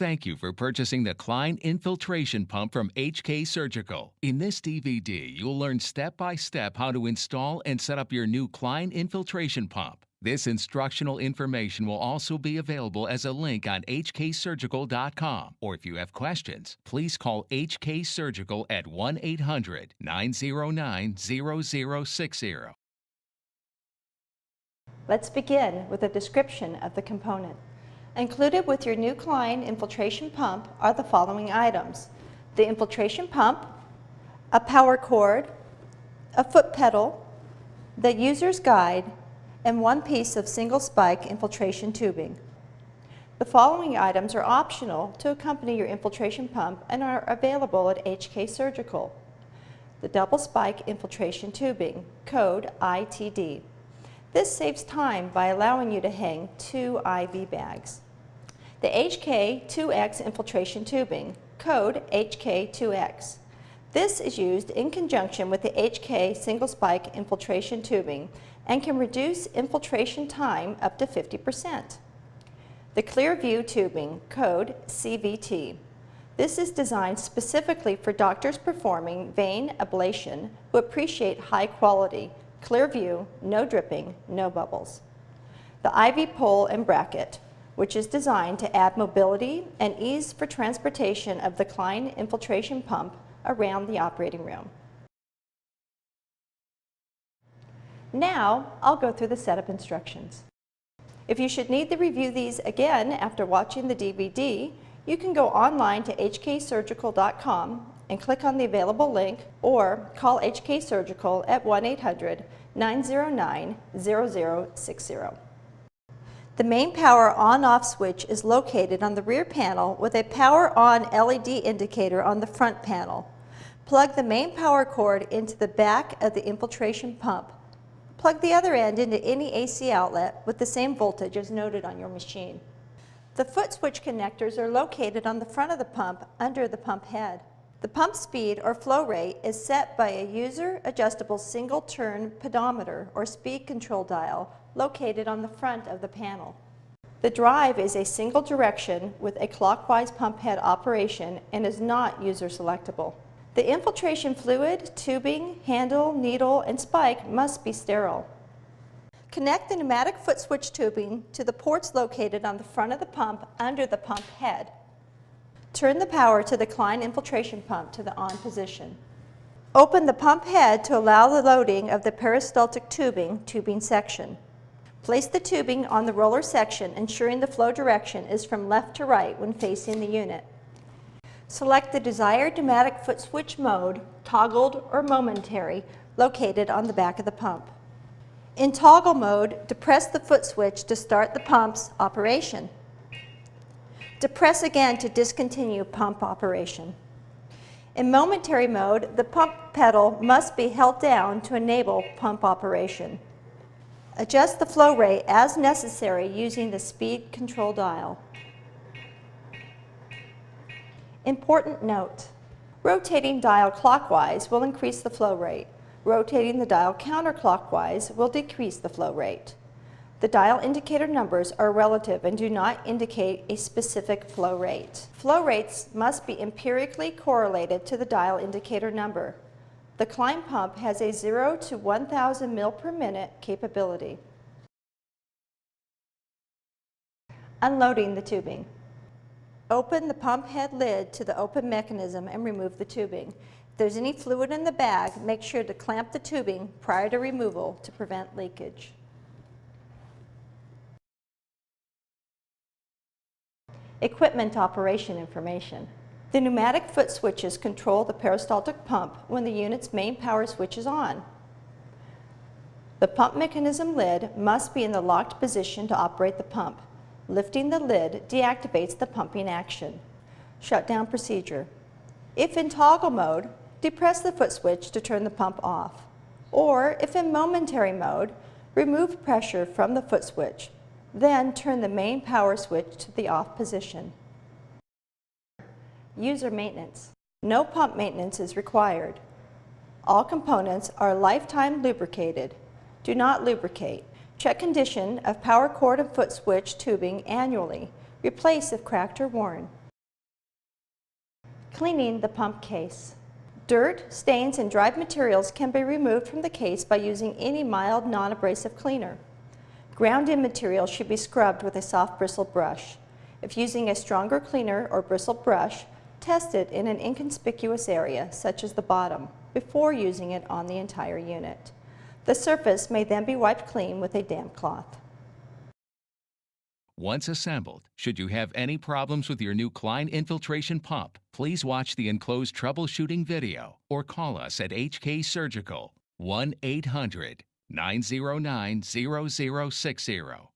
Thank you for purchasing the Klein Infiltration Pump from HK Surgical. In this DVD, you'll learn step-by-step how to install and set up your new Klein Infiltration Pump. This instructional information will also be available as a link on hksurgical.com. Or if you have questions, please call HK Surgical at 1-800-909-0060. Let's begin with a description of the component. Included with your new Klein Infiltration Pump are the following items: the infiltration pump, a power cord, a foot pedal, the user's guide, and one piece of single spike infiltration tubing. The following items are optional to accompany your infiltration pump and are available at HK Surgical. The double spike infiltration tubing, code ITD. This saves time by allowing you to hang 2 IV bags. The HK2X infiltration tubing, code HK2X. This is used in conjunction with the HK single spike infiltration tubing and can reduce infiltration time up to 50%. The Clear View tubing, code CVT. This is designed specifically for doctors performing vein ablation who appreciate high quality, clear view, no dripping, no bubbles. The IV pole and bracket, which is designed to add mobility and ease for transportation of the Klein infiltration pump around the operating room. Now, I'll go through the setup instructions. If you should need to review these again after watching the DVD, you can go online to hksurgical.com and click on the available link, or call HK Surgical at 1-800-909-0060. The main power on-off switch is located on the rear panel with a power on LED indicator on the front panel. Plug the main power cord into the back of the infiltration pump. Plug the other end into any AC outlet with the same voltage as noted on your machine. The foot switch connectors are located on the front of the pump under the pump head. The pump speed or flow rate is set by a user-adjustable single-turn pedometer or speed control dial located on the front of the panel. The drive is a single direction with a clockwise pump head operation and is not user-selectable. The infiltration fluid, tubing, handle, needle, and spike must be sterile. Connect the pneumatic foot switch tubing to the ports located on the front of the pump under the pump head. Turn the power to the Klein infiltration pump to the on position. Open the pump head to allow the loading of the peristaltic tubing section. Place the tubing on the roller section, ensuring the flow direction is from left to right when facing the unit. Select the desired pneumatic foot switch mode, toggled or momentary, located on the back of the pump. In toggle mode, depress the foot switch to start the pump's operation. Depress again to discontinue pump operation. In momentary mode, the pump pedal must be held down to enable pump operation. Adjust the flow rate as necessary using the speed control dial. Important note: rotating dial clockwise will increase the flow rate. Rotating the dial counterclockwise will decrease the flow rate. The dial indicator numbers are relative and do not indicate a specific flow rate. Flow rates must be empirically correlated to the dial indicator number. The Klein pump has a 0 to 1,000 ml per minute capability. Unloading the tubing. Open the pump head lid to the open mechanism and remove the tubing. If there's any fluid in the bag, make sure to clamp the tubing prior to removal to prevent leakage. Equipment operation information. The pneumatic foot switches control the peristaltic pump when the unit's main power switch is on. The pump mechanism lid must be in the locked position to operate the pump. Lifting the lid deactivates the pumping action. Shutdown procedure. If in toggle mode, depress the foot switch to turn the pump off. Or if in momentary mode, remove pressure from the foot switch. Then turn the main power switch to the off position. User maintenance. No pump maintenance is required. All components are lifetime lubricated. Do not lubricate. Check condition of power cord and foot switch tubing annually. Replace if cracked or worn. Cleaning the pump case. Dirt, stains, and dried materials can be removed from the case by using any mild non-abrasive cleaner. Ground-in material should be scrubbed with a soft bristle brush. If using a stronger cleaner or bristle brush, test it in an inconspicuous area, such as the bottom, before using it on the entire unit. The surface may then be wiped clean with a damp cloth. Once assembled, should you have any problems with your new Klein Infiltration Pump, please watch the enclosed troubleshooting video or call us at HK Surgical, 1-800-909-0060.